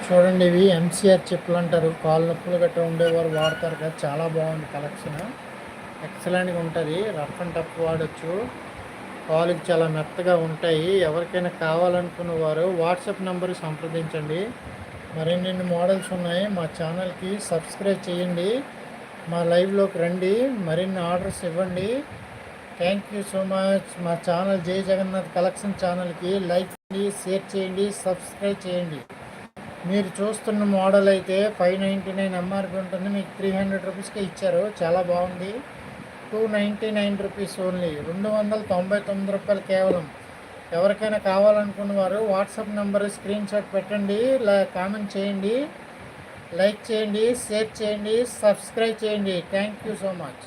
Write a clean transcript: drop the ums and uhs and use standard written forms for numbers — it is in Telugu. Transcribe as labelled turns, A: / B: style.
A: చూడండి, ఇవి ఎంసీఆర్ చెప్పులు అంటారు. కాళ్ళు నొప్పులు గట్రా ఉండేవారు వాడతారు కదా. చాలా బాగుంది కలెక్షన్. ఎక్సలెంట్గా ఉంటుంది. రఫ్ అండ్ టఫ్ వాడచ్చు. కాలుకి చాలా మెత్తగా ఉంటాయి. ఎవరికైనా కావాలనుకున్న వారు వాట్సాప్ నెంబర్ సంప్రదించండి. మరిన్ని మోడల్స్ ఉన్నాయి. మా ఛానల్కి సబ్స్క్రైబ్ చేయండి. మా లైవ్లోకి రండి. మరిన్ని ఆర్డర్స్ ఇవ్వండి. Thank you so much. మా ఛానల్ జై జగన్నాథ్ కలెక్షన్ ఛానల్కి లైక్ చేయండి, షేర్ చేయండి, సబ్స్క్రైబ్ చేయండి. మీరు చూస్తున్న మోడల్ అయితే 599 ఎంఆర్పి ఉంటుంది. మీకు 300 రూపీస్కే ఇచ్చారు. చాలా బాగుంది. 299 రూపీస్ ఓన్లీ. 299 రూపాయలు కేవలం. ఎవరికైనా కావాలనుకున్న వారు వాట్సాప్ నెంబర్ స్క్రీన్ షాట్ పెట్టండి, కామెంట్ చేయండి, లైక్ చేయండి, షేర్ చేయండి, సబ్స్క్రైబ్ చేయండి. Thank you so much.